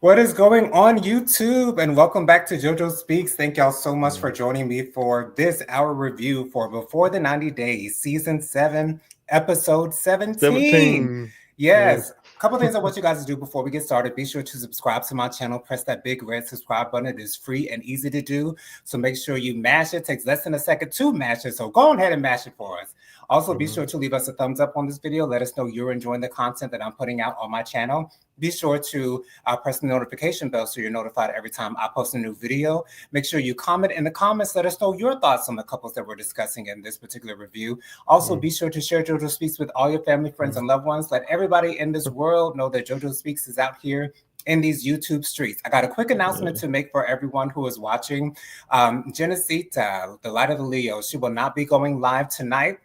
What is going on YouTube? And welcome back to JoJo Speaks. Thank y'all so much for joining me for this hour review for Before the 90 Days, Season 7, Episode 17. 17. Yes, Yes. a couple things I want you guys to do before we get started. Be sure to subscribe to my channel. Press that big red subscribe button. It is free and easy to do. So make sure you mash it. It takes less than a second to mash it. So go ahead and mash it for us. Also, be sure to leave us a thumbs up on this video. Let us know you're enjoying the content that I'm putting out on my channel. Be sure to press the notification bell so you're notified every time I post a new video. Make sure you comment in the comments. Let us know your thoughts on the couples that we're discussing in this particular review. Also, be sure to share JoJo Speaks with all your family, friends, and loved ones. Let everybody in this world know that JoJo Speaks is out here in these YouTube streets. I got a quick announcement to make for everyone who is watching. Genesita, the Light of the Leo, she will not be going live tonight.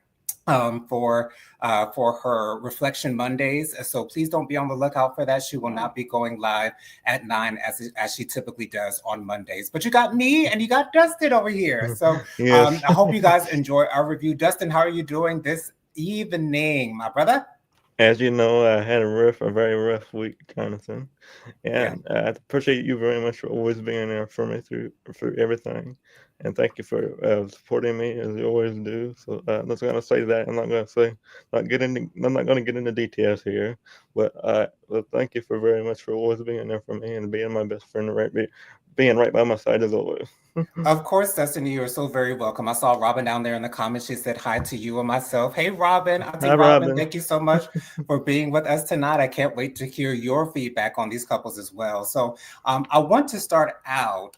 For her Reflection Mondays. So please don't be on the lookout for that. She will not be going live at 9 as she typically does on Mondays. But you got me and you got Dustin over here. So Yes. I hope you guys enjoy our review. Dustin, how are you doing this evening, my brother? As you know, I had a very rough week, Jonathan, Yeah. and I appreciate you very much for always being there for me through everything, and thank you for supporting me as you always do. So I'm just gonna say that. I'm not gonna say I'm not gonna get into details here, but thank you for very much for always being there for me and being my best friend, being right by my side as always. Of course, Destiny, you are so very welcome. I saw Robin down there in the comments. She said hi to you and myself. Hey, Robin, Auntie Hi, Robin, Robin. thank you so much for being with us tonight. I can't wait to hear your feedback on these couples as well. So I want to start out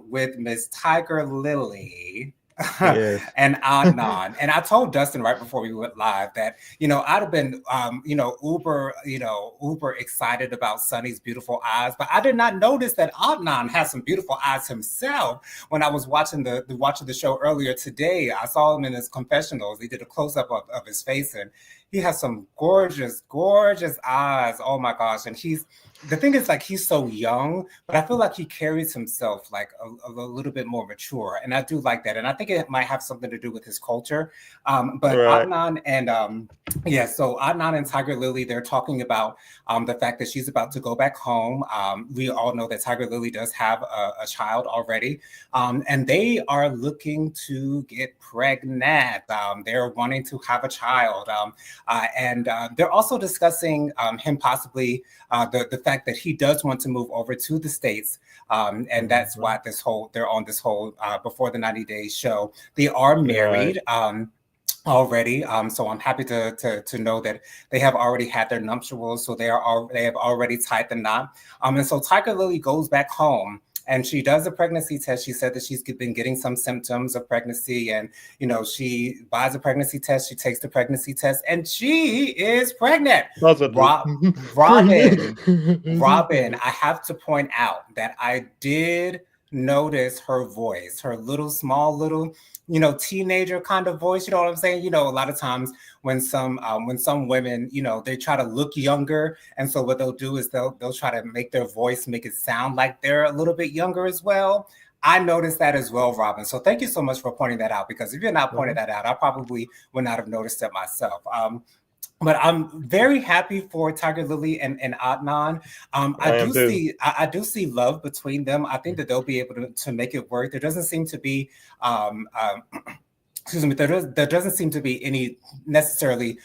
with Miss Tiger Lily. Yes. And Adnan. And I told Dustin right before we went live that, I'd have been, uber excited about Sunny's beautiful eyes, but I did not notice that Adnan has some beautiful eyes himself. When I was watching the show earlier today, I saw him in his confessionals. He did a close up of his face, and he has some gorgeous, gorgeous eyes. Oh my gosh! And the thing is, like, he's so young, but I feel like he carries himself like a little bit more mature, and I do like that. And I think it might have something to do with his culture. But Right. Adnan and so Adnan and Tiger Lily, they're talking about the fact that she's about to go back home. We all know that Tiger Lily does have a child already, and they are looking to get pregnant. They're wanting to have a child, and they're also discussing him possibly the fact that he does want to move over to the States, and that's why they're on this whole Before the 90 Days show. They are Right. married. Already, so I'm happy to know that they have already had their nuptials, so they have already tied the knot. And so Tiger Lily goes back home and she does a pregnancy test. She said that she's been getting some symptoms of pregnancy, and she buys a pregnancy test. She takes the pregnancy test, and she is pregnant. Positive. Robin, Robin, I have to point out that I did notice her voice, her small little teenager kind of voice. You know what I'm saying? A lot of times when some women, they try to look younger, and so what they'll do is they'll try to make their voice make it sound like they're a little bit younger as well. I noticed that as well, Robin. So thank you so much for pointing that out, because if you're not pointing that out, I probably would not have noticed it myself. But I'm very happy for Tiger Lily and Adnan. I I am do too. see I do see love between them. I think that they'll be able to make it work. There doesn't seem to be excuse me, there doesn't seem to be any necessarily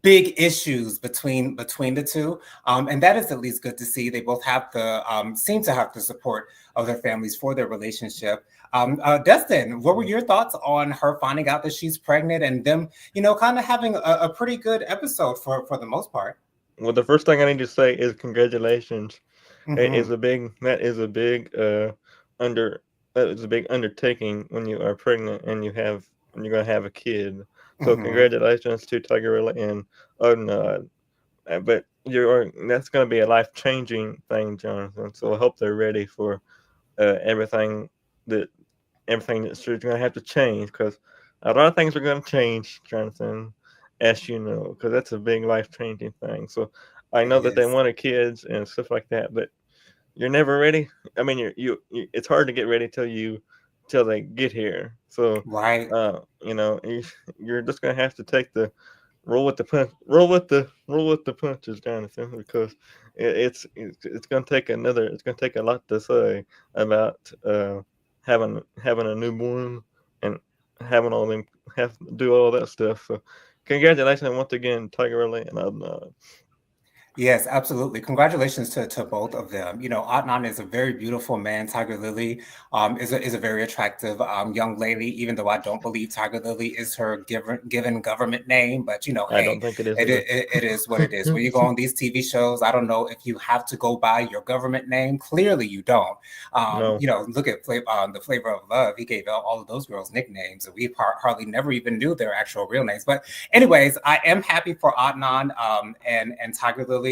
big issues between the two, and that is at least good to see. They both have seem to have the support of their families for their relationship. Destin, what were your thoughts on her finding out that she's pregnant and them, kind of having a pretty good episode for the most part? Well, the first thing I need to say is congratulations. It is Mm-hmm. a big under that is a big undertaking when you are pregnant and you're gonna have a kid. So Mm-hmm. congratulations to Tigerella and Odinod. But that's gonna be a life changing thing, Jonathan. So I hope they're ready for everything that that you're gonna have to change because a lot of things are gonna change, Jonathan, as you know, because that's a big life changing thing. So I know that they Yes. wanted kids and stuff like that, but you're never ready. I mean, it's hard to get ready till they get here. So, Right. you're just gonna have to take the roll with the punches, Jonathan, because it's going to take another. It's going to take a lot to say about having a newborn and having all them have to do all that stuff. So, congratulations once again, Tiger Lily and Adnan. Yes, absolutely. Congratulations to both of them. You know, Adnan is a very beautiful man. Tiger Lily is a very attractive young lady, even though I don't believe Tiger Lily is her given government name. But, you know, I don't hey, think it is either. it is what it is. When you go on these TV shows, I don't know if you have to go by your government name. Clearly, you don't. No. You know, look at the Flavor of Love. He gave all of those girls nicknames, and we hardly never even knew their actual real names. But anyways, I am happy for Adnan and Tiger Lily.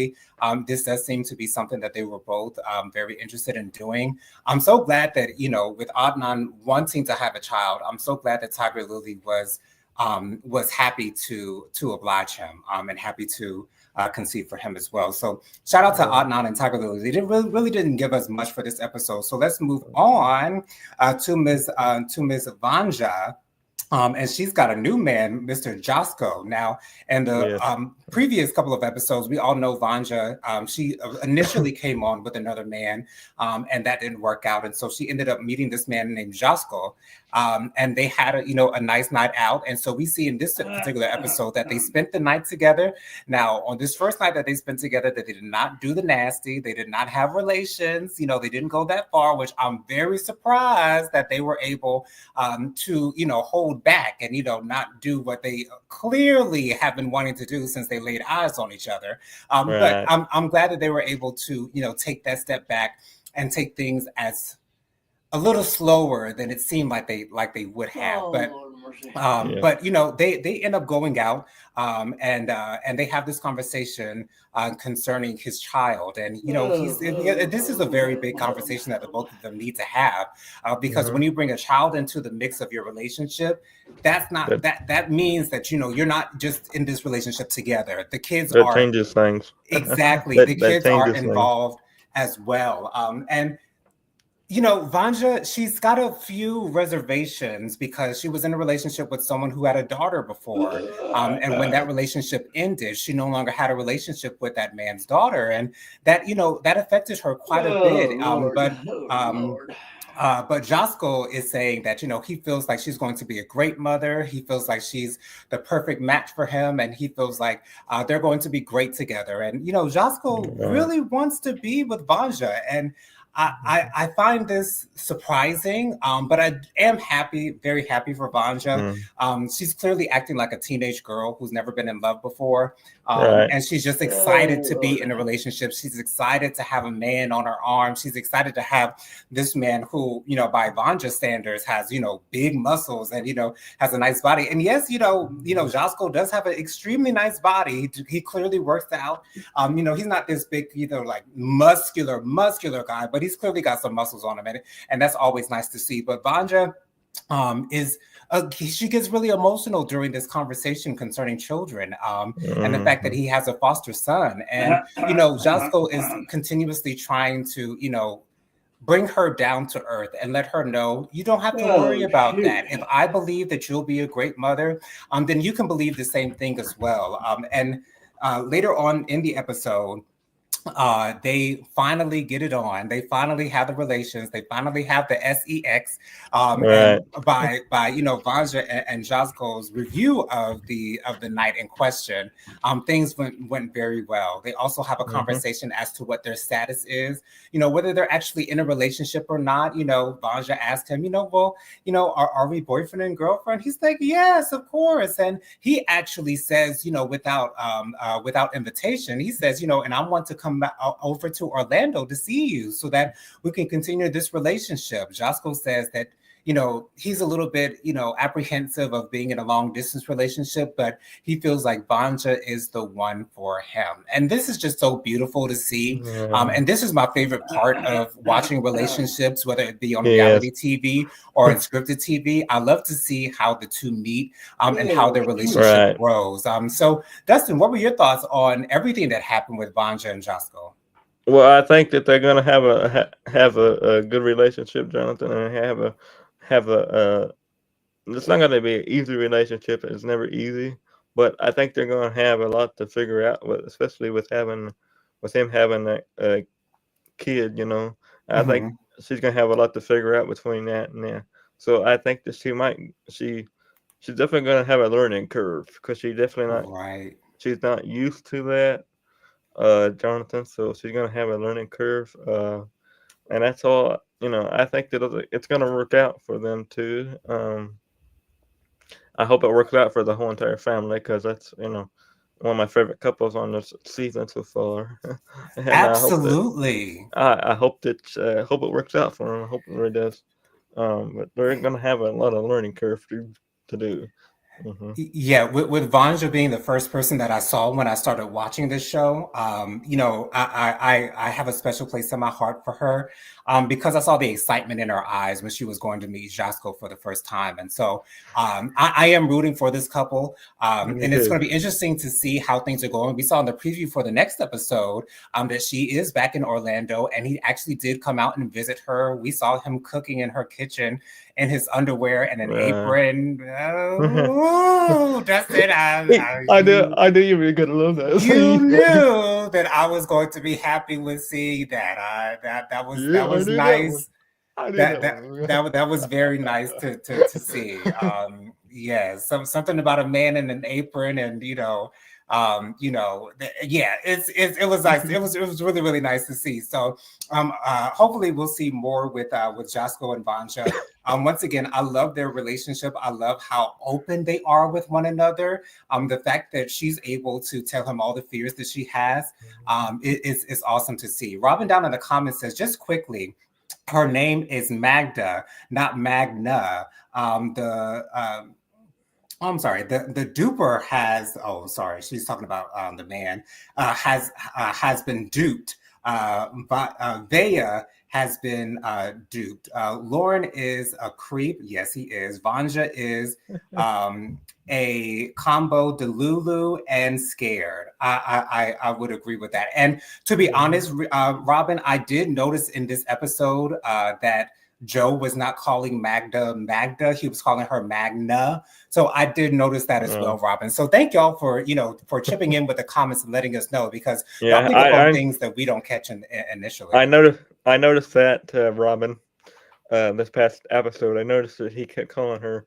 This does seem to be something that they were both very interested in doing. I'm so glad that, you know, with Adnan wanting to have a child, I'm so glad that Tiger Lily was happy to oblige him and happy to conceive for him as well. So shout out to Adnan and Tiger Lily. They really didn't give us much for this episode. So let's move on to Ms. Vanja. And she's got a new man, Mr. Josco. Now, in the Yes. previous couple of episodes, we all know Vanja. She initially came on with another man, and that didn't work out. And so she ended up meeting this man named Josco. And they had a nice night out. And so we see in this particular episode that they spent the night together. Now, on this first night that they spent together, that they did not do the nasty. They did not have relations. You know, they didn't go that far, which I'm very surprised that they were able to, hold back and, not do what they clearly have been wanting to do since they laid eyes on each other. But Right. I'm glad that they were able to, take that step back and take things as a little slower than it seemed like they would have. But Yeah. but they end up going out and they have this conversation concerning his child, and this is a very big conversation that the both of them need to have because when you bring a child into the mix of your relationship, that's not that means that you're not just in this relationship together. The kids That are changes things. exactly that the that kids are changes things. involved as well. And Vanja, she's got a few reservations because she was in a relationship with someone who had a daughter before. And when that relationship ended, she no longer had a relationship with that man's daughter. And that affected her quite a bit. But Josko is saying that, he feels like she's going to be a great mother. He feels like she's the perfect match for him. And he feels like they're going to be great together. And, Josko really wants to be with Vanja. And I find this surprising, but I am happy, very happy for Vanja. She's clearly acting like a teenage girl who's never been in love before. Right. And she's just excited to be in a relationship. She's excited to have a man on her arm. She's excited to have this man who, by Vanja standards, has, big muscles and, has a nice body. And yes, Josko does have an extremely nice body. He clearly works out. He's not this big, like muscular guy, but he's clearly got some muscles on him. And that's always nice to see. But Vanja she gets really emotional during this conversation concerning children and the fact that he has a foster son. And, Josko is continuously trying to, bring her down to earth and let her know you don't have to worry about that. If I believe that you'll be a great mother, then you can believe the same thing as well. And later on in the episode, they finally get it on. They finally have the relations. They finally have the sex. And by Vanja and Josko's review of the night in question, things went very well. They also have a conversation as to what their status is. Whether they're actually in a relationship or not. Vanja asked him, are we boyfriend and girlfriend? He's like, yes, of course. And he actually says, without invitation, he says, and I want to come over to Orlando to see you so that we can continue this relationship. Josko says that, he's a little bit, apprehensive of being in a long distance relationship, but he feels like Vanja is the one for him. And this is just so beautiful to see. And this is my favorite part of watching relationships, whether it be on reality TV or on scripted TV. I love to see how the two meet and how their relationship grows. So Dustin, what were your thoughts on everything that happened with Vanja and Josko? Well, I think that they're going to have a good relationship, Jonathan, and have a. It's not going to be an easy relationship. It's never easy, but I think they're going to have a lot to figure out, especially with with him having a kid, I think Hmm. she's gonna have a lot to figure out between that and that. So I think that she's definitely gonna have a learning curve because Right. she's not used to that, Jonathan. So she's gonna have a learning curve, and that's all. I think that it's gonna work out for them too. I hope it works out for the whole entire family because that's one of my favorite couples on this season so far, and Absolutely. I hope it works out for them. I hope it really does. But they're gonna have a lot of learning curve to do. Hmm. Yeah, with Vanja being the first person that I saw when I started watching this show, I have a special place in my heart for her, because I saw the excitement in her eyes when she was going to meet Jasko for the first time, and so I am rooting for this couple, Me and it's too. going to be interesting to see how things are going. We saw in the preview for the next episode that she is back in Orlando, and he actually did come out and visit her. We saw him cooking in her kitchen in his underwear and an Uh, apron. Oh, Dustin, I knew you were gonna love you that. knew that I was going to be happy with seeing that. That Yeah, I was knew that one. nice. I knew that That was very nice to see. Yeah, something about a man in an apron, and yeah, it was nice. It was really really nice to see. So, hopefully we'll see more with Jasko and Vanja. Once again, I love their relationship. I love how open they are with one another. The fact that she's able to tell him all the fears that she has, is awesome to see. Robin down in the comments says, just quickly, her name is Magda, not Magna. The I'm sorry. The duper has. Oh, sorry. She's talking about the man has been duped. But Vea has been duped. Lauren is a creep. Yes, he is. Vanja is a combo Delulu and scared. I would agree with that. And to be honest, Robin, I did notice in this episode that Joe was not calling Magda Magda. He was calling her Magna. So I did notice that as well, Robin. So thank y'all for chipping in with the comments and letting us know, because y'all Yeah, pick up on things that we don't catch initially. I noticed that, Robin. This past episode, I noticed that he kept calling her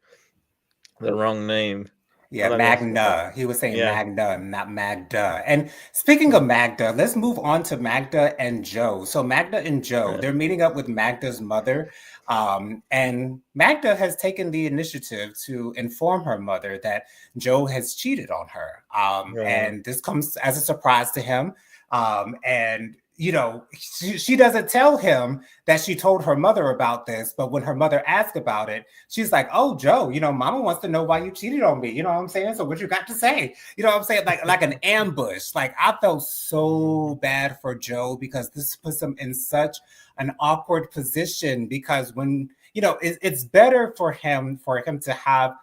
the wrong name. Yeah, I'm not gonna. Magna. He was saying Yeah. Magna, not Magda. And speaking of Magda, let's move on to Magda and Joe. So Magda and Joe, Yeah. they're meeting up with Magda's mother. And Magda has taken the initiative to inform her mother that Joe has cheated on her. Right. And this comes as a surprise to him. And she doesn't tell him that she told her mother about this, but when her mother asked about it, she's like, "Oh, Joe, Mama wants to know why you cheated on me." You know what I'm saying? So what you got to say? You know what I'm saying? Like an ambush. Like, I felt so bad for Joe, because this puts him in such an awkward position, because when it's better for him to have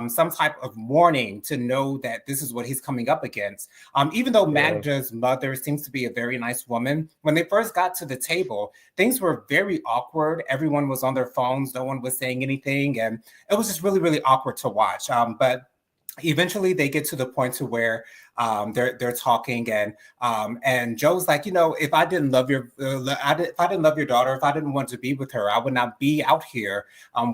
some type of warning to know that this is what he's coming up against. Even though Yeah. Magda's mother seems to be a very nice woman, when they first got to the table, things were very awkward. Everyone was on their phones. No one was saying anything. And it was just really, really awkward to watch. But eventually they get to the point to where they're talking, and Joe's like, if I didn't love if I didn't love your daughter, if I didn't want to be with her, I would not be out here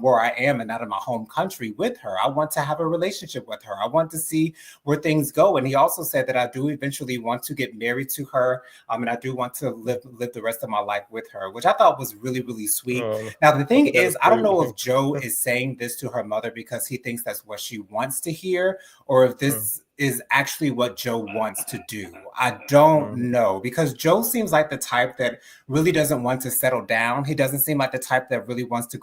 where I am and not in my home country with her. I want to have a relationship with her. I want to see where things go. And he also said that I do eventually want to get married to her, and I do want to live the rest of my life with her, which I thought was really, really sweet. Now the I thing think that was is, I don't sweet know of if Joe is saying this to her mother because he thinks that's what she wants to hear, or if him. this is actually what Joe wants to do. I don't know, because Joe seems like the type that really doesn't want to settle down. He doesn't seem like the type that really wants to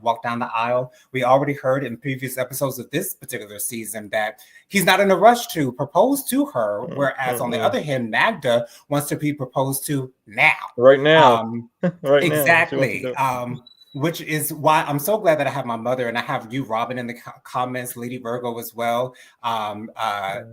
walk down the aisle. We already heard in previous episodes of this particular season that he's not in a rush to propose to her, whereas on the other hand, Magda wants to be proposed to now. Right now. Um, Right now. She wants to exactly. do Which is why I'm so glad that I have my mother, and I have you, Robin, in the comments, Lady Virgo as well. it.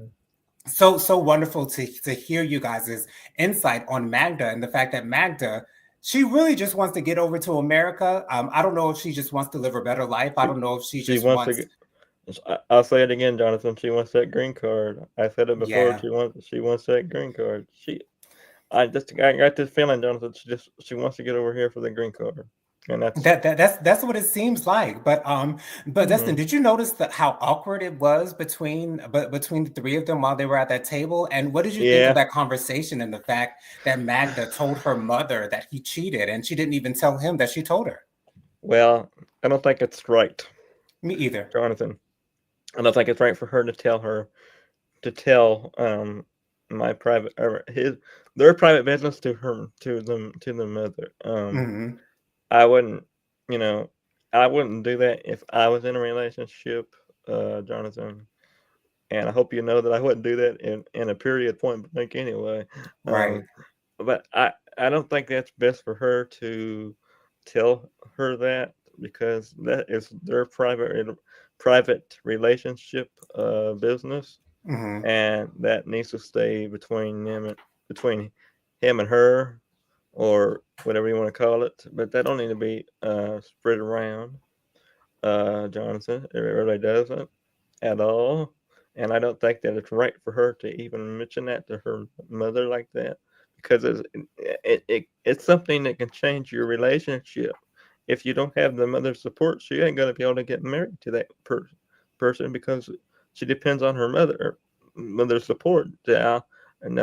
So wonderful to hear you guys' insight on Magda, and the fact that Magda, she really just wants to get over to America. I don't know if she just wants to live a better life. I She don't know if she she just wants to wants. get. I'll say it again, Jonathan. She wants that green card. I said it before. Yeah. She wants that green card. I got this feeling, Jonathan. She wants to get over here for the green card, and That's what it seems like. But Dustin, mhm. did you notice how awkward it was between the three of them while they were at that table? And what did you think of Yeah. that conversation and the fact that Magda told her mother that he cheated and she didn't even tell him that she told her? Well, I don't think it's right, Me either. Jonathan. I don't think it's right for her to tell my private or his their private business to her to the mother. Hmm. I wouldn't, you know, I wouldn't do that if I was in a relationship, Jonathan. And I hope you know that I wouldn't do that in a period point blank anyway. Right. But I don't think that's best for her to tell her that because that is their private relationship business, Hmm. and that needs to stay between him and her or whatever you want to call it. But that don't need to be spread around, Jonathan. It really doesn't at all. And I don't think that it's right for her to even mention that to her mother like that because it's something that can change your relationship. If you don't have the mother's support, she ain't gonna be able to get married to that person because she depends on her mother's support. Yeah, and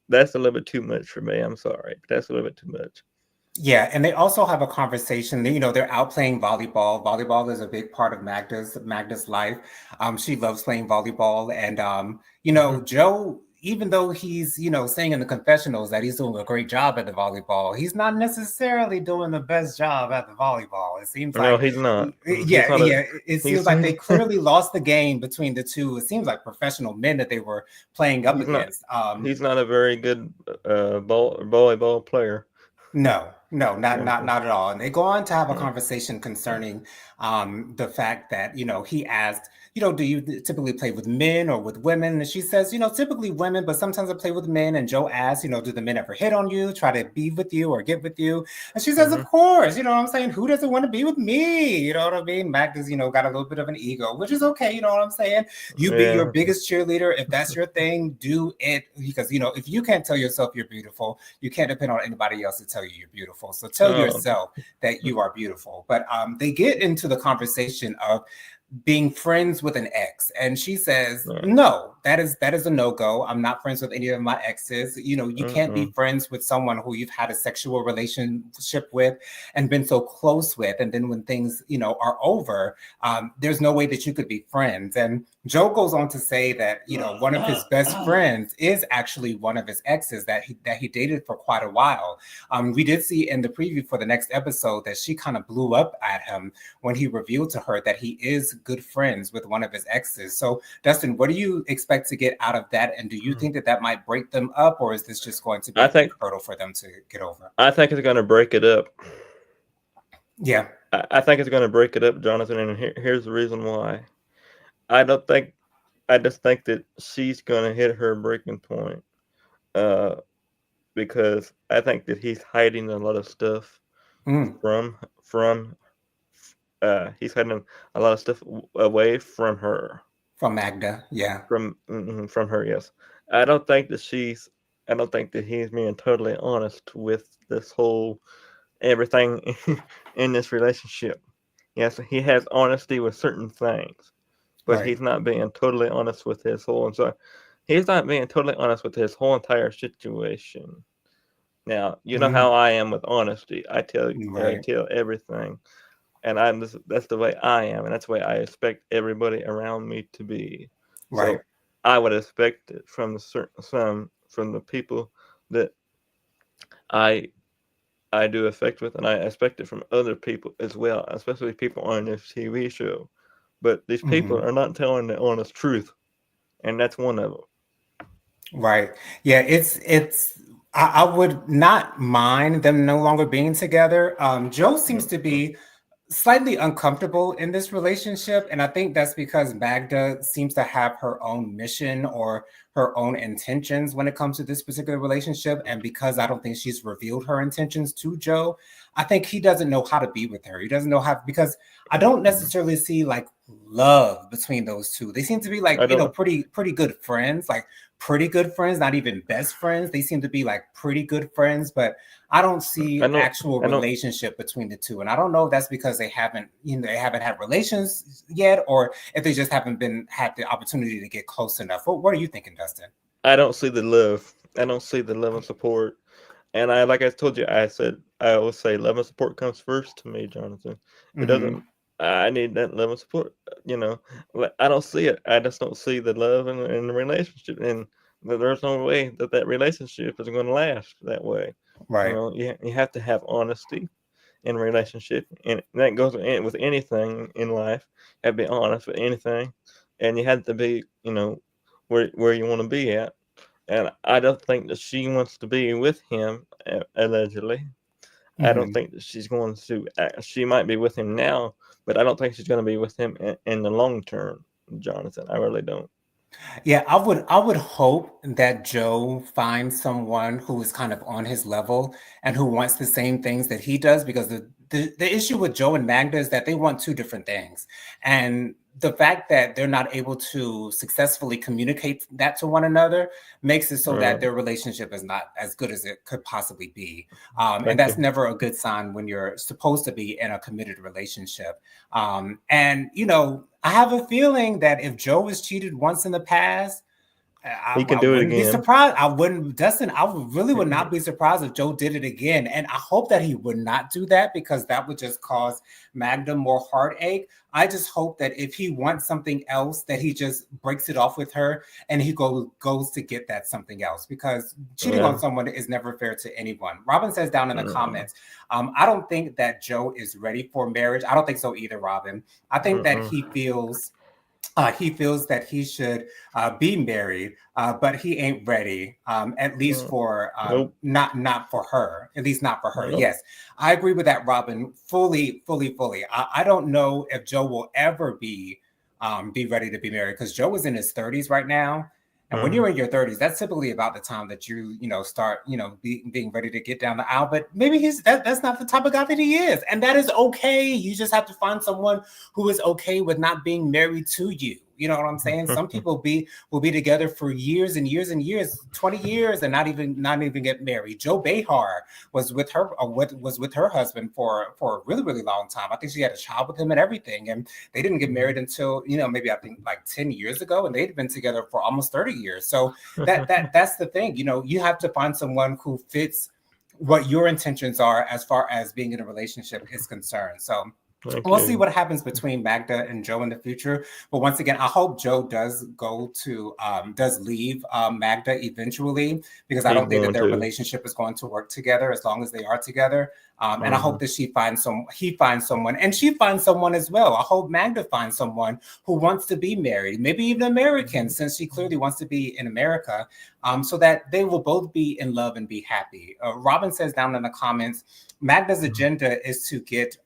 that's a little bit too much for me. I'm sorry, but that's a little bit too much. Yeah, and they also have a conversation. They're out playing volleyball. Volleyball is a big part of Magda's life. She loves playing volleyball, and Hmm. Joe, even though he's saying in the confessionals that he's doing a great job at the volleyball, he's not necessarily doing the best job at the volleyball. It seems No, like, he's not. He's yeah, not a. yeah, it seems He's like they clearly lost the game between the two. It seems like professional men that they were playing up he's not. against. He's not a very good volleyball player. No, no, not not Jonathan. not at all. And they go on to have a Mm, conversation concerning the fact that, he asked, do you typically play with men or with women? And she says, typically women, but sometimes I play with men. And Joe asks, do the men ever hit on you, try to be with you or get with you? And she says, of mhm. course, you know what I'm saying? Who doesn't want to be with me? You know what I mean? Magda's, got a little bit of an ego, which is okay. You know what I'm saying? You be your Yeah. biggest cheerleader. If that's your thing, do it. Because, if you can't tell yourself you're beautiful, you can't depend on anybody else to tell you you're beautiful. So tell Oh. yourself that you are beautiful. But they get into the conversation of being friends with an ex, and she says No. no, that is a no-go. I'm not friends with any of my exes. You can't be Mm-mm. friends with someone who you've had a sexual relationship with and been so close with, and then when things are over, there's no way that you could be friends. And Joe goes on to say that one of his best friends is actually one of his exes that he dated for quite a while. We did see in the preview for the next episode that she kind of blew up at him when he revealed to her that he is good friends with one of his exes. So, Dustin, what do you expect to get out of that? And do you think that might break them up, or is this just going to be I a big think hurdle for them to get over? I think it's going to break it up. Yeah. I think it's going to break it up, Jonathan. And here's the reason why. I don't think. I just think that she's going to hit her breaking point. Uh, because I think that he's hiding a lot of stuff Mm, from. He's hiding a lot of stuff away from her. from Magda. Yeah. From her, yes. I don't think that she's. I don't think that he's being totally honest with this whole everything in this relationship. Yes, he has honesty with certain things, but Right. he's not being totally honest with his whole. And so he's not being totally honest with his whole entire situation. Now, you know Mm, how I am with honesty. I right. tell everything, and that's the way I am, and that's the way I expect everybody around me to be. Right. So I would expect it from from the people that I I do affect with, and I expect it from other people as well, especially people on this TV show. But these people Hmm. are not telling the honest truth, and that's one of them. Right. Yeah, it's I would not mind them no longer being together. Joe seems to Mm-mm. be slightly uncomfortable in this relationship. And I think that's because Magda seems to have her own mission or her own intentions when it comes to this particular relationship. And because I don't think she's revealed her intentions to Joe, I think he doesn't know how to be with her. He doesn't know how, because I don't Mm-mm. necessarily see like love between those two. They seem to be like, I don't know. pretty good friends, like pretty good friends, not even best friends. They seem to be like pretty good friends, but I don't see I know. actual I know. relationship between the two. And I don't know if that's because they haven't had relations yet, or if they just haven't had the opportunity to get close enough. What are you thinking, Dustin? I don't see the love. I don't see the love and support. And like I told you, I always say love and support comes first to me, Jonathan. It Mm-hmm. doesn't. I need that love and support. You know, I don't see it. I just don't see the love in the relationship, and there's no way that relationship is going to last that way. You Right. know, you have to have honesty in a relationship, and that goes with anything in life. You have to be honest with anything, and you have to be, where you want to be at. And I don't think that she wants to be with him, allegedly. I don't Mm-hmm. think that she's going to. She might be with him now, but I don't think she's going to be with him in the long term, Jonathan. I really don't. Yeah, I would hope that Joe finds someone who is kind of on his level and who wants the same things that he does, because the issue with Joe and Magda is that they want two different things. And the fact that they're not able to successfully communicate that to one another makes it so that Right. their relationship is not as good as it could possibly be. And Thank that's you. never a good sign when you're supposed to be in a committed relationship. And I have a feeling that if Joe was cheated once in the past, He can I do it wouldn't be again. surprised. I wouldn't, Dustin. Really would not be surprised if Joe did it again. And I hope that he would not do that, because that would just cause Magda more heartache. I just hope that if he wants something else, that he just breaks it off with her and he goes to get that something else, because cheating on Yeah. someone is never fair to anyone. Robin says down in the Mm-mm. comments, I don't think that Joe is ready for marriage. I don't think so either, Robin. I think that Mm-mm. he feels that he should be married, but he ain't ready. At least Mm. for Nope. not for her. At least not for her. Nope. Yes, I agree with that, Robin. Fully, fully, fully. I don't know if Joe will ever be ready to be married, because Joe is in his 30s right now. And when Mm. you're in your 30s, that's typically about the time that start being ready to get down the aisle. But maybe that's not the type of guy that he is, and that is okay. You just have to find someone who is okay with not being married to you. You know what I'm saying? Some people will be together for years and years and years, 20 years, and not even get married. Joe Behar was with her was with her husband for a really, really long time. I think she had a child with him and everything, and they didn't get married until maybe I think like 10 years ago, and they'd been together for almost 30 years. So that's the thing. You have to find someone who fits what your intentions are as far as being in a relationship is concerned. So Thank we'll see you. what happens between Magda and Joe in the future. But once again, I hope Joe does leave Magda eventually, because I He's don't think that going their to. relationship is going to work together as long as they are together. And I hope Mhm. that he finds someone, and she finds someone as well. I hope Magda finds someone who wants to be married, maybe even American, since she clearly wants to be in America, so that they will both be in love and be happy. Robin says down in the comments, Magda's agenda is to get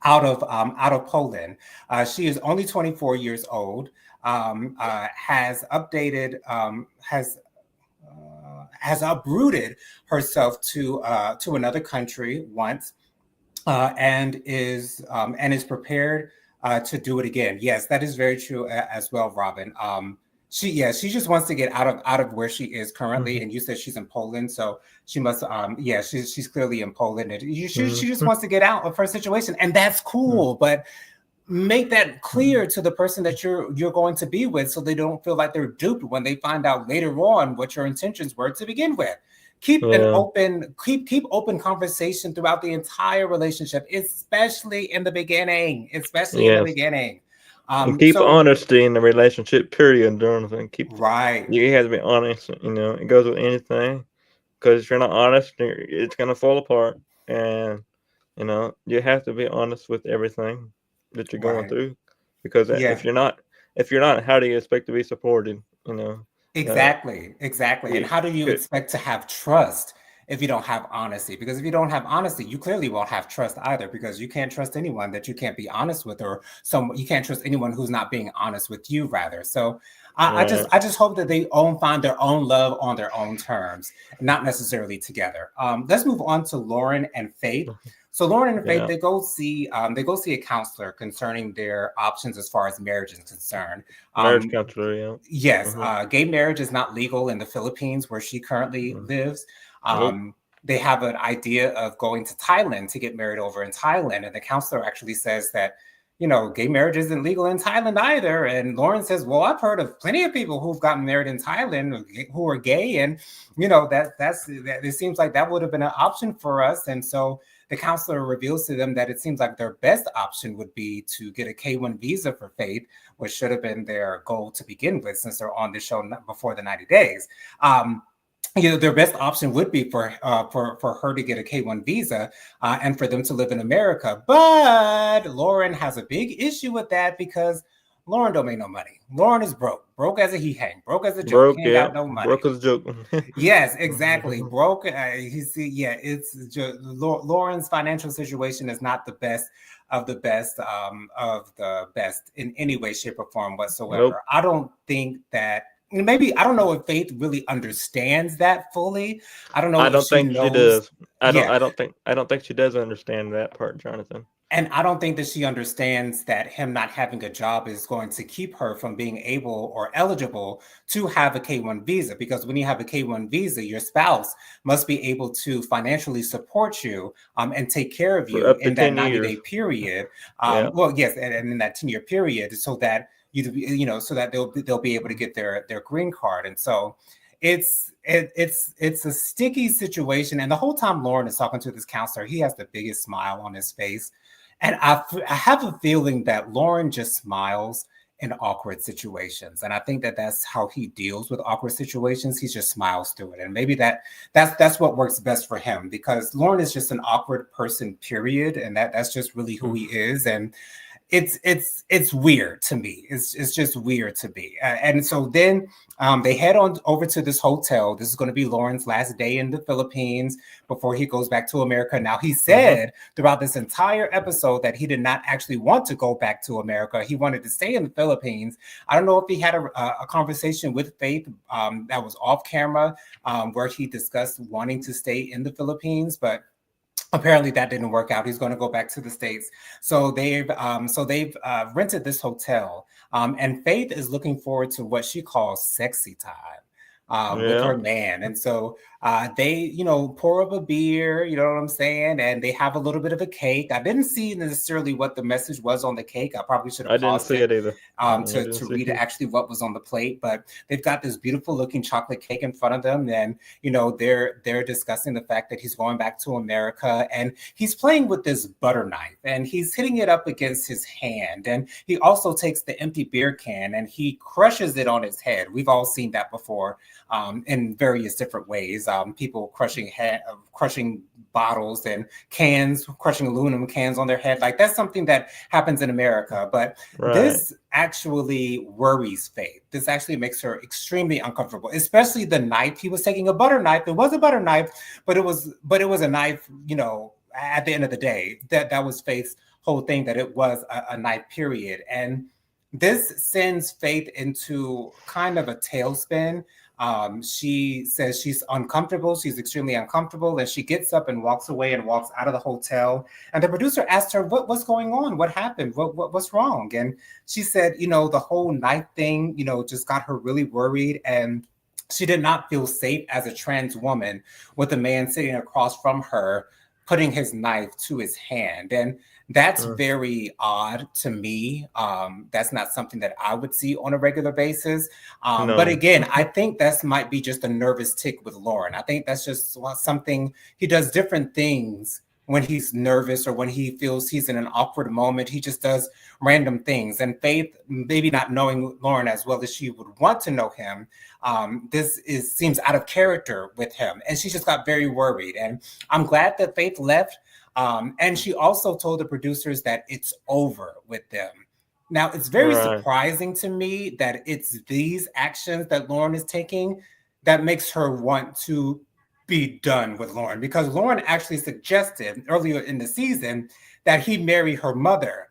out of Poland. She is only 24 years old. Has updated has uprooted herself to another country once, and is prepared to do it again. Yes, that is very true as well, Robin. She just wants to get out of where she is currently. Mhm. And you said she's in Poland, so she must yeah, she's clearly in Poland, and she just Mhm. wants to get out of her situation, and that's cool. But make that clear Mhm. to the person that you're going to be with, so they don't feel like they're duped when they find out later on what your intentions were to begin with. Yeah. Keep open conversation throughout the entire relationship, especially in the beginning, Yes. And keep so honesty in the relationship. Period, Jonathan. right. You have to be honest. It goes with anything. Because if you're not honest, it's gonna fall apart. And you have to be honest with everything that you're going Right. through. Because Yeah. if you're not, how do you expect to be supported? You know, uh, Exactly. And you how do you could. expect to have trust if you don't have honesty. Because if you don't have honesty, you clearly won't have trust either, because you can't trust anyone that you can't be honest with, or you can't trust anyone who's not being honest with you, rather. So Right. I just hope that they find their own love on their own terms, not necessarily together. Let's move on to Lauren and Faith. So Lauren and Faith, Yeah. they go see a counselor concerning their options as far as marriage is concerned. Marriage Um, counselor. Yeah. yes, Mm-hmm. gay marriage is not legal in the Philippines, where she currently Mm-hmm. lives. Nope. They have an idea of going to Thailand to get married over in Thailand, and the counselor actually says that, gay marriage isn't legal in Thailand either. And Lauren says, well, I've heard of plenty of people who've gotten married in Thailand who are gay. And, that it seems like that would have been an option for us. And so the counselor reveals to them that it seems like their best option would be to get a K-1 visa for Faith, which should have been their goal to begin with, since they're on the show before the 90 days. Their best option would be for her to get a K-1 visa, and for them to live in America. But Lauren has a big issue with that, because Lauren don't make no money. Lauren is broke as a he hang, broke as a joke. Broke. He ain't Yeah. got no money. Broke as a joke. Yes, exactly. Broke. It's just, Lauren's financial situation is not the best of the best in any way, shape, or form Nope. whatsoever. I don't think that. Maybe I don't know if Faith really understands that fully. I don't know I if don't she think she knows. does. Yeah, I don't think she does understand that part, Jonathan. and I don't think that she understands that him not having a job is going to keep her from being able or eligible to have a K-1 visa. Because when you have a K-1 visa, your spouse must be able to financially support you, and take care of For you up to in that 10 years. 90-day period. Yeah. Well, yes, and in that 10-year period, so that so that they'll be able to get their green card. And so it's a sticky situation. And the whole time Lauren is talking to this counselor, he has the biggest smile on his face. And I have a feeling that Lauren just smiles in awkward situations. And I think that that's how he deals with awkward situations. He just smiles through it. And maybe that's what works best for him, because Lauren is just an awkward person, period. And that's just really who he is. And it's weird to me. It's just weird to me. And so then they head on over to this hotel. This is going to be Lauren's last day in the Philippines before he goes back to America. Now, he Mm-hmm. said throughout this entire episode that he did not actually want to go back to America. He wanted to stay in the Philippines. I don't know if he had a conversation with Faith that was off camera, where he discussed wanting to stay in the Philippines, but apparently that didn't work out. He's going to go back to the States. So they've rented this hotel, and Faith is looking forward to what she calls sexy time with Yeah. her man. And so they, pour up a beer, you know what I'm saying? And they have a little bit of a cake. I didn't see necessarily what the message was on the cake. I probably should have I didn't paused see it it either. I didn't to see read it. actually what was on the plate. But they've got this beautiful looking chocolate cake in front of them. And, they're discussing the fact that he's going back to America, and he's playing with this butter knife, and he's hitting it up against his hand. And he also takes the empty beer can and he crushes it on his head. We've all seen that before, in various different ways. People crushing bottles and cans, crushing aluminum cans on their head. Like, that's something that happens in America. But Right. this actually worries Faith. This actually makes her extremely uncomfortable, especially the knife. He was taking a butter knife. It was a butter knife, but it was a knife, at the end of the day. That was Faith's whole thing, that it was a knife, period. And this sends Faith into kind of a tailspin. She says she's uncomfortable. She's extremely uncomfortable. And she gets up and walks away and walks out of the hotel. And the producer asked her, what's going on? What happened? What's wrong? And she said, the whole knife thing, just got her really worried. And she did not feel safe as a trans woman with a man sitting across from her, putting his knife to his hand. And that's Mm. very odd to me. That's not something that I would see on a regular basis. But No. again, I think that might be just a nervous tick with Lauren. I think that's just something. He does different things when he's nervous or when he feels he's in an awkward moment. He just does random things. And Faith, maybe not knowing Lauren as well as she would want to know him, seems out of character with him. And she just got very worried. And I'm glad that Faith left. And she also told the producers that it's over with them. Now, it's very Right. surprising to me that it's these actions that Lauren is taking that makes her want to be done with Lauren, because Lauren actually suggested earlier in the season that he marry her mother,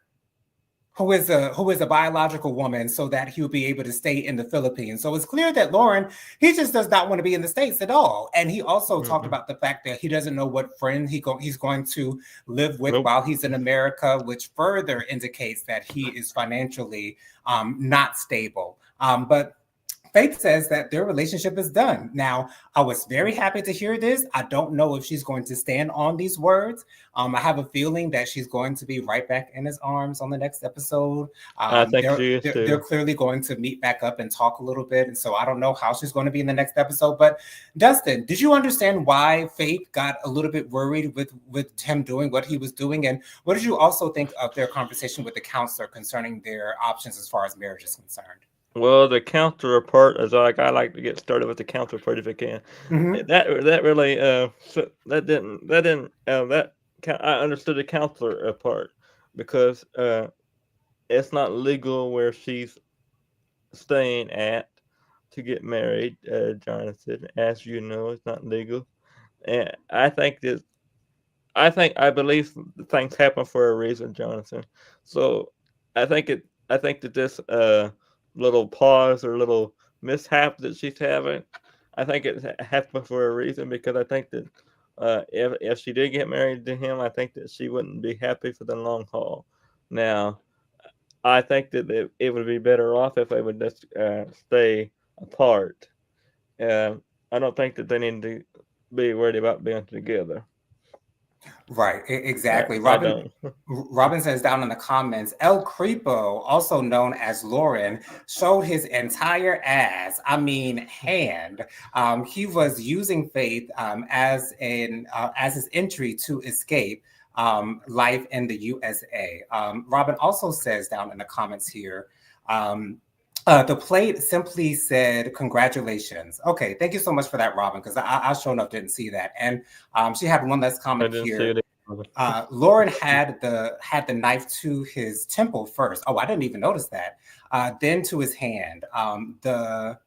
who is a biological woman, so that he'll be able to stay in the Philippines. So it's clear that Lauren, he just does not want to be in the States at all. And he also talked about the fact that he doesn't know what friend he's going to live with while he's in America, which further indicates that he is financially not stable. But Faith says that their relationship is done. Now, I was very happy to hear this. I don't know if she's going to stand on these words. I have a feeling that she's going to be right back in his arms on the next episode. I think she is too. They're clearly going to meet back up and talk a little bit. And so I don't know how she's going to be in the next episode. But Dustin, did you understand why Faith got a little bit worried with him doing what he was doing? And what did you also think of their conversation with the counselor concerning their options as far as marriage is concerned? Well, the counselor part is like, I like to get started with the counselor part if I can. That really I understood the counselor part, because it's not legal where she's staying at to get married, Jonathan. As you know, it's not legal, and I believe things happen for a reason, Jonathan. So I think that this little pause or little mishap that she's having, I think it happened for a reason, because I think that if she did get married to him, I think that she wouldn't be happy for the long haul. Now, I think that it would be better off if they would just stay apart. I don't think that they need to be worried about being together. Right, exactly. Robin says down in the comments, El Creepo, also known as Lauren, showed his entire ass, hand. He was using Faith as his entry to escape life in the USA. Robin also says down in the comments here, the plate simply said, congratulations. Okay, thank you so much for that, Robin, because I sure enough didn't see that. And she had one last comment here. Lauren had the knife to his temple first. Oh, I didn't even notice that. Then to his hand. The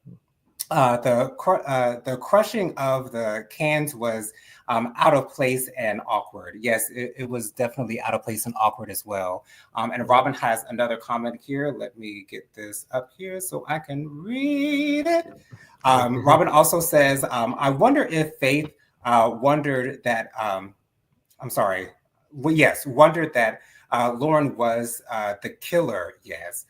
crushing of the cans was out of place and awkward. Yes, it was definitely out of place and awkward as well. And Robin has another comment here. Let me get this up here so I can read it. Robin also says, I wonder if Faith wondered that, wondered that Lauren was the killer. Yes.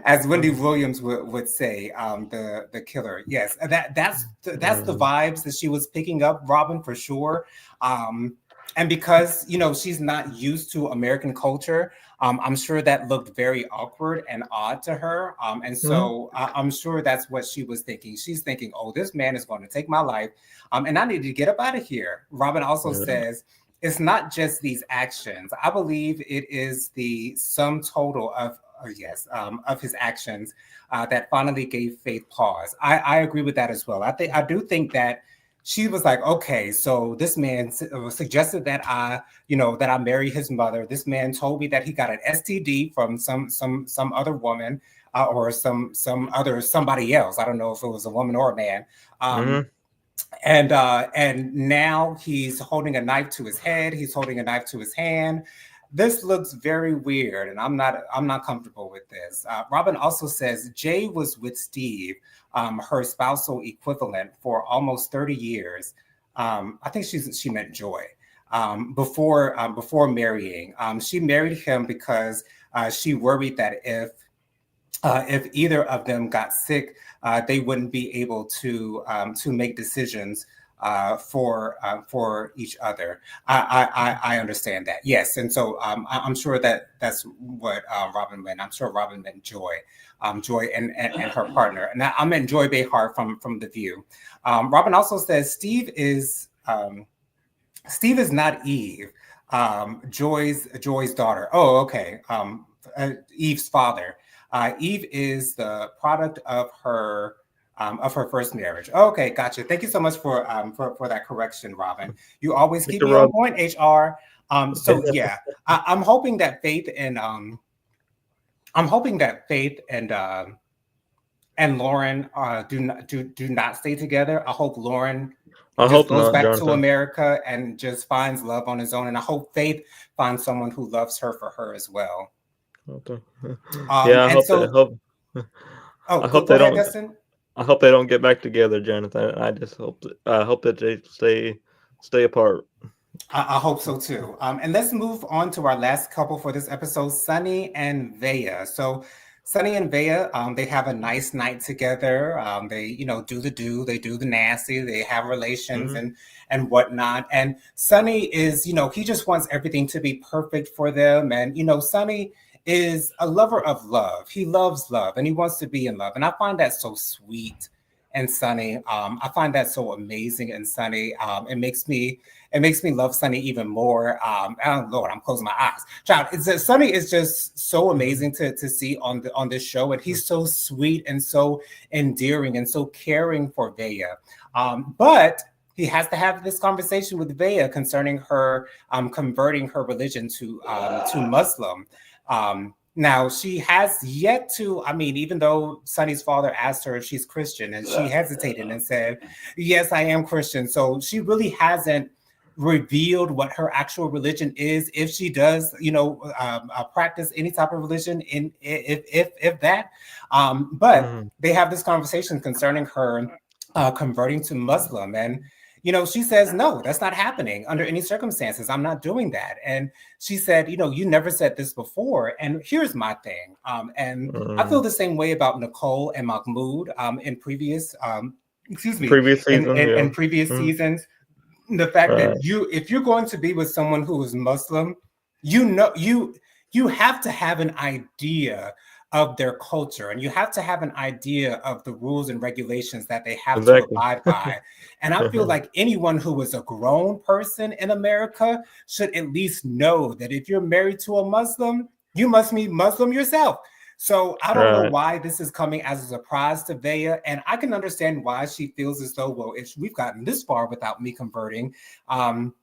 As Wendy Williams would say, the killer. Yes, that's the vibes that she was picking up, Robin, for sure. And because she's not used to American culture, I'm sure that looked very awkward and odd to her. And so I'm sure that's what she was thinking. She's thinking, "Oh, this man is going to take my life, and I need to get up out of here." Robin also says, it's not just these actions. I believe it is the sum total of his actions that finally gave Faith pause. I agree with that as well. I do think that she was like, okay, so this man suggested that I marry his mother. This man told me that he got an STD from some other woman or somebody else. I don't know if it was a woman or a man. And now he's holding a knife to his head. He's holding a knife to his hand. This looks very weird, and I'm not comfortable with this. Robin also says Jay was with Steve, her spousal equivalent, for almost 30 years. I think she meant Joy. Before marrying, she married him because she worried that if either of them got sick, they wouldn't be able to make decisions for each other. I understand that. Yes, and so I'm sure that's what Robin meant. I'm sure Robin meant Joy, Joy and her partner. And I meant Joy Behar from The View. Robin also says Steve is not Eve, Joy's daughter. Oh, okay. Eve's father. Eve is the product of her first marriage. Okay, gotcha. Thank you so much for that correction, Robin. You always keep me on point, HR. So yeah, I'm hoping that Faith and and Lauren do not stay together. I hope Lauren I just hope goes not, back to Jonathan. America and just finds love on his own. And I hope Faith finds someone who loves her for her as well. Okay. Yeah, And so, I oh, go hope go they ahead, don't. Dustin. I hope they don't get back together, Jonathan. I hope that they stay apart. I hope so too. And let's move on to our last couple for this episode, Sunny and Vea. So, Sunny and Vea, they have a nice night together. They, they do the nasty, they have relations Hmm. and whatnot. And Sunny is, he just wants everything to be perfect for them. And Sunny is a lover of love. He loves love, and he wants to be in love. And I find that so sweet and Sunny. I find that so amazing and Sunny. It makes me love Sunny even more. Oh Lord, I'm closing my eyes. Child, Sunny is just so amazing to see on this show, and he's so sweet and so endearing and so caring for Vea. But he has to have this conversation with Vea concerning her converting her religion to Muslim. Now she has yet to. I mean, even though Sunny's father asked her if she's Christian, and she hesitated and said, "Yes, I am Christian." So she really hasn't revealed what her actual religion is, if she does practice any type of religion, in if that. But Hmm. they have this conversation concerning her converting to Muslim, and she says, no, that's not happening under any circumstances. I'm not doing that. And she said, you never said this before. And here's my thing. And I feel Hmm. the same way about Nicole and Mahmoud in previous excuse me, Previous in, season, in, yeah. in previous Mm. seasons. The fact that Right. if you're going to be with someone who is Muslim, you have to have an idea of their culture, and you have to have an idea of the rules and regulations that they have to Exactly. abide by. And I feel like anyone who is a grown person in America should at least know that if you're married to a Muslim, you must be Muslim yourself. So I don't know Right. why this is coming as a surprise to Vea, and I can understand why she feels as though, well, if we've gotten this far without me converting, um,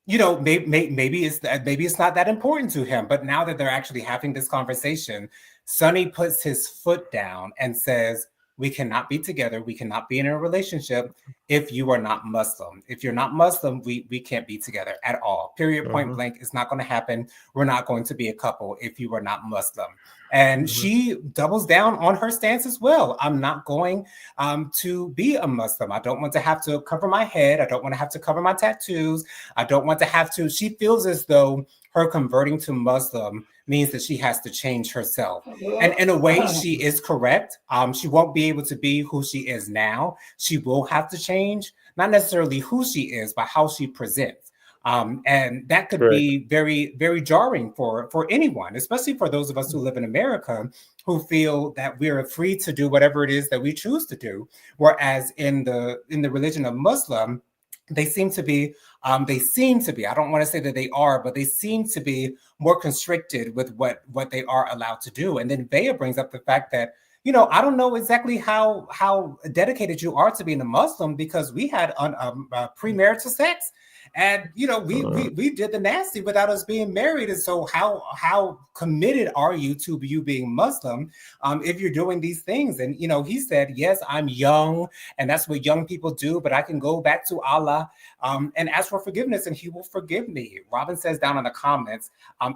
maybe it's not that important to him. But now that they're actually having this conversation, Sonny puts his foot down and says, "We cannot be together. We cannot be in a relationship if you are not Muslim. If you're not Muslim, we can't be together at all. Period. Point Hmm. blank. It's not going to happen. We're not going to be a couple if you are not Muslim." And Hmm. she doubles down on her stance as well. I'm not going to be a Muslim. I don't want to have to cover my head. I don't want to have to cover my tattoos. I don't want to have to. She feels as though her converting to Muslim means that she has to change herself. And in a way, she is correct. She won't be able to be who she is now. She will have to change, not necessarily who she is, but how she presents. And that could Correct. be very, very jarring for anyone, especially for those of us who live in America who feel that we're free to do whatever it is that we choose to do. Whereas in the religion of Muslim, they seem to be I don't want to say that they are, but they seem to be more constricted with what they are allowed to do. And then Bea brings up the fact that, I don't know exactly how dedicated you are to being a Muslim, because we had premarital sex, and we did the nasty without us being married. And so how committed are you to you being Muslim, if you're doing these things? And he said, yes, I'm young, and that's what young people do, but I can go back to Allah and ask for forgiveness, and He will forgive me. Robin says down in the comments,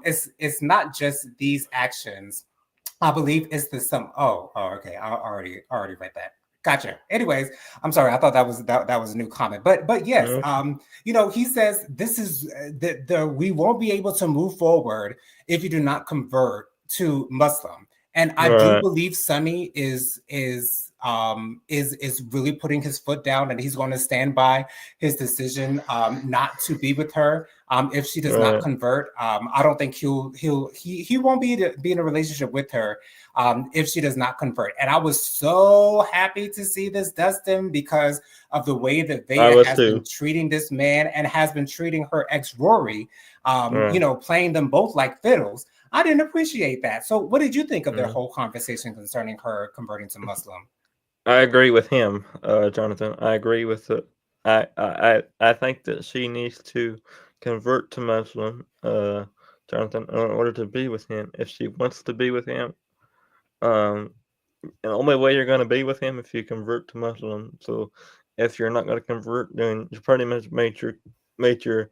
it's not just these actions. I believe it's the some. Oh, okay. I already read that. Gotcha. Anyways, I'm sorry. I thought that was a new comment, but yes, Okay. he says this is the we won't be able to move forward if you do not convert to Muslim. And I do Right. believe Sunny is really putting his foot down, and he's going to stand by his decision not to be with her if she does not Right. convert. I don't think he won't be in a relationship with her if she does not convert. And I was so happy to see this, Dustin, because of the way that I Vea was has been too. treating this man and has been treating her ex Rory, Right. playing them both like fiddles. I didn't appreciate that. So, what did you think of their Mm. whole conversation concerning her converting to Muslim? I agree with him, Jonathan. I agree with the. I think that she needs to convert to Muslim, Jonathan, in order to be with him. If she wants to be with him, um, the only way you're going to be with him if you convert to Muslim. So if you're not going to convert, then you pretty much made your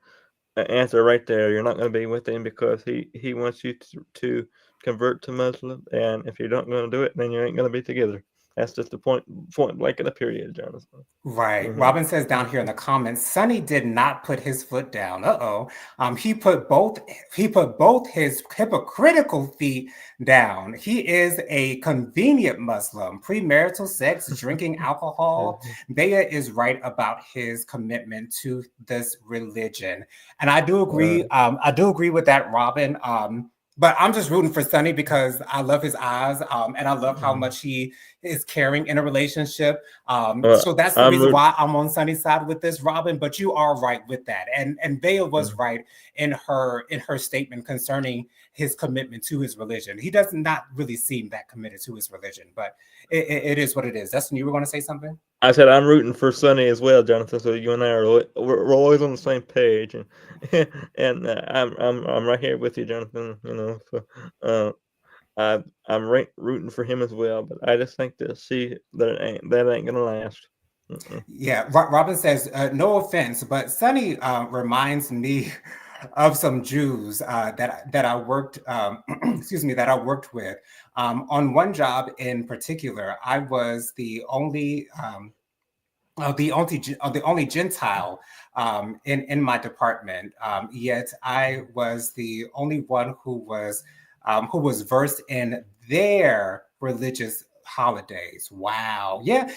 answer right there. You're not going to be with him because he wants you to convert to Muslim, and if you're not going to do it, then you ain't going to be together. That's just the point blank in the period, Jonathan. Right. Mm-hmm. Robin says down here in the comments, Sonny did not put his foot down. Uh-oh. He put both his hypocritical feet down. He is a convenient Muslim, premarital sex, drinking alcohol. Bea is right about his commitment to this religion. And I do agree. I do agree with that, Robin. But I'm just rooting for Sonny because I love his eyes, and I love how much he is caring in a relationship. So that's the reason why I'm on Sonny's side with this, Robin. But you are right with that, and Bea was right in her statement concerning his commitment to his religion. He does not really seem that committed to his religion, but it is what it is. Dustin, you were going to say something? I said I'm rooting for Sonny as well, Jonathan. So you and I we're always on the same page, and I'm right here with you, Jonathan. So I'm rooting for him as well. But I just think that ain't gonna last. Yeah, Robin says no offense, but Sonny reminds me of some Jews that I worked excuse me, that I worked with. On one job in particular, I was the only the only Gentile in my department. Yet I was the only one who was versed in their religious holidays. Wow. Yeah.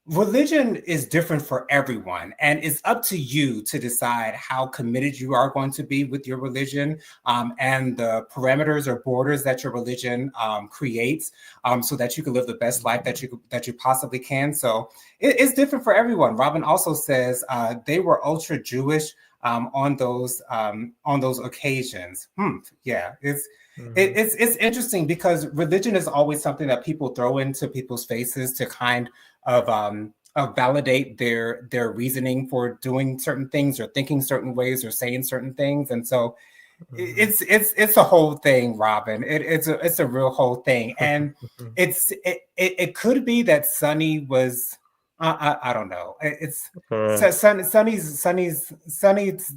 Religion is different for everyone, and it's up to you to decide how committed you are going to be with your religion, and the parameters or borders that your religion creates, so that you can live the best life that you possibly can. So it's different for everyone. Robin also says they were ultra Jewish on those occasions. Yeah, it's interesting because religion is always something that people throw into people's faces to kind of validate their reasoning for doing certain things or thinking certain ways or saying certain things. And so it's a whole thing, Robin. It's a real whole thing. And it could be that Sonny was I don't know. It's Sonny's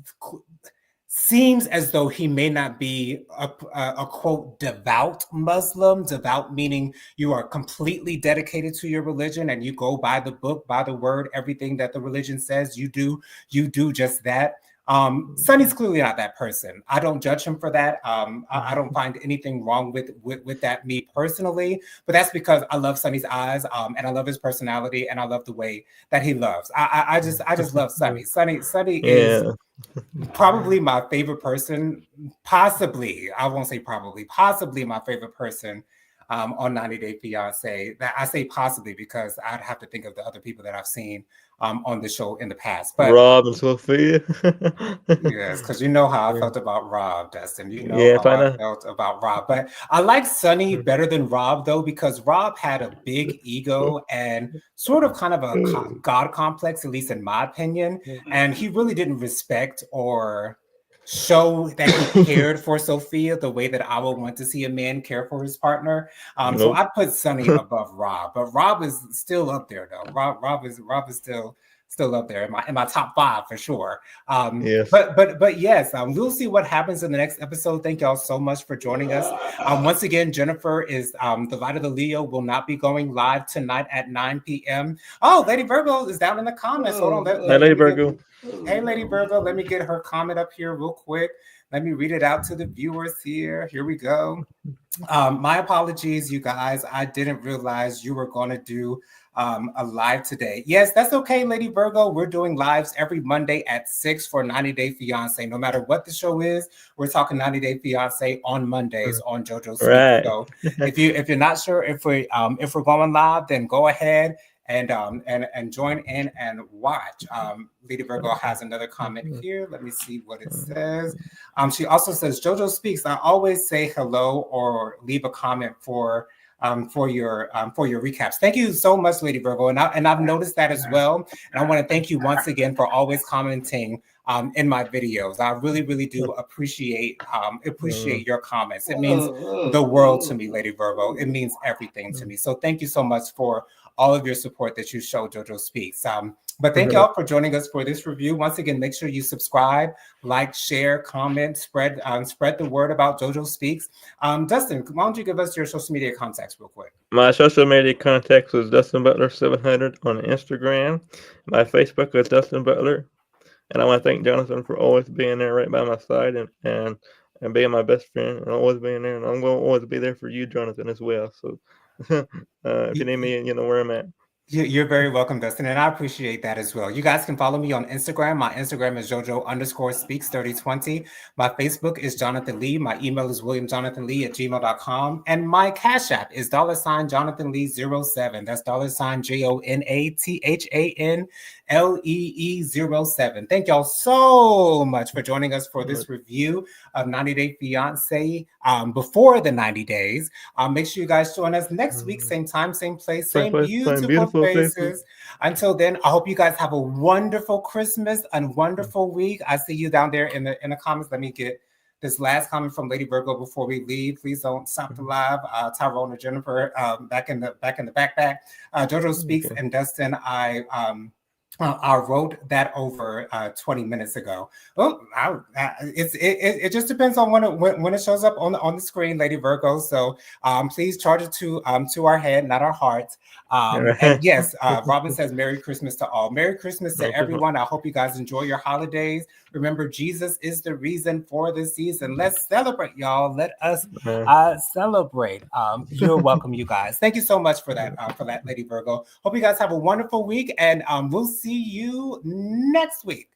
seems as though he may not be a quote devout Muslim. Devout meaning you are completely dedicated to your religion and you go by the book, by the word, everything that the religion says. You do just that. Sonny's clearly not that person. I don't judge him for that. I don't find anything wrong with that, me personally. But that's because I love Sonny's eyes, and I love his personality, and I love the way that he loves. I just love Sonny. Sonny is probably my favorite person. Possibly, I won't say probably. Possibly my favorite person on 90 Day Fiance. That I say possibly because I'd have to think of the other people that I've seen on the show in the past. But Rob and Sophia. yes, because you know how I felt about Rob, Dustin. You know how I felt about Rob. But I like Sonny better than Rob, though, because Rob had a big ego and sort of kind of a God complex, at least in my opinion. And he really didn't respect or show that he cared for Sophia the way that I would want to see a man care for his partner. So I put Sonny above Rob, but Rob is still up there though. Rob is still up there in my top 5 for sure. Yes. But yes, we'll see what happens in the next episode. Thank y'all so much for joining us. Once again, Jennifer is the Light of the Leo will not be going live tonight at 9 p.m. Oh, Lady Virgo is down in the comments. Hold on, Lady Virgo. Hey, Lady Virgo, let me get her comment up here real quick. Let me read it out to the viewers here. Here we go. My apologies, you guys. I didn't realize you were going to do a live today. Yes, that's okay, Lady Virgo. We're doing lives every Monday at 6 for 90 Day Fiance. No matter what the show is, we're talking 90 Day Fiance on Mondays on jojoSPEAKS. Right. So if you're not sure if we're going live, then go ahead and join in and watch. Lady Virgo has another comment here. Let me see what it says. She also says, JoJo Speaks. I always say hello or leave a comment for for your recaps. Thank you so much, Lady Virgo, and I've noticed that as well. And I want to thank you once again for always commenting in my videos. I really do appreciate your comments. It means the world to me, Lady Virgo. It means everything to me. So thank you so much for all of your support that you show JoJo Speaks. But thank y'all for joining us for this review. Once again, make sure you subscribe, like, share, comment, spread the word about JoJo Speaks. Dustin, why don't you give us your social media contacts real quick? My social media contacts is Dustin Butler 700 on Instagram. My Facebook is Dustin Butler. And I want to thank Jonathan for always being there right by my side and being my best friend and always being there. And I'm going to always be there for you, Jonathan, as well. So if you need me, you know where I'm at. You're very welcome, Dustin, and I appreciate that as well. You guys can follow me on Instagram. My Instagram is jojo_speaks3020. My Facebook is Jonathan Lee. My email is williamjonathanlee@gmail.com. And my Cash App is $JonathanLee07. That's $JONATHANLEE07. Thank y'all so much for joining us for this review of 90 Day Fiancé before the 90 days. Make sure you guys join us next week, same time, same place, same beautiful faces. Until then, I hope you guys have a wonderful Christmas and wonderful week. I see you down there in the comments. Let me get this last comment from Lady Virgo before we leave. Please don't stop the live. Tyrone or Jennifer, back in the backpack. JoJo Speaks and Dustin, I wrote that over 20 minutes ago. Well, it just depends on when it shows up on the screen, Lady Virgo. So please charge it to our head, not our hearts. And yes, Robin says Merry Christmas to all. Merry Christmas to everyone. I hope you guys enjoy your holidays. Remember, Jesus is the reason for the season. Let's celebrate, y'all. Let us celebrate. You're welcome, you guys. Thank you so much for that, Lady Virgo. Hope you guys have a wonderful week, and we'll see you next week.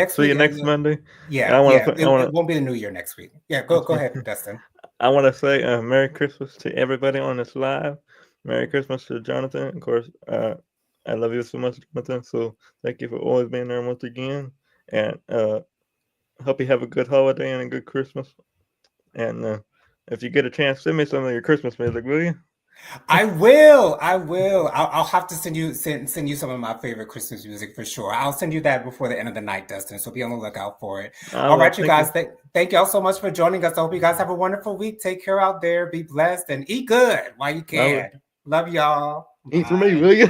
See you next Monday. Yeah, it won't be the new year next week. Yeah, go ahead, Dustin. I want to say Merry Christmas to everybody on this live. Merry Christmas to Jonathan. Of course, I love you so much, Jonathan. So thank you for always being there once again. And hope you have a good holiday and a good Christmas. And if you get a chance, send me some of your Christmas music, will you? I will. I'll have to send you some of my favorite Christmas music for sure. I'll send you that before the end of the night, Dustin. So be on the lookout for it. All right, you guys. Thank y'all so much for joining us. I hope you guys have a wonderful week. Take care out there. Be blessed and eat good while you can. Love y'all. Eat for me, will you?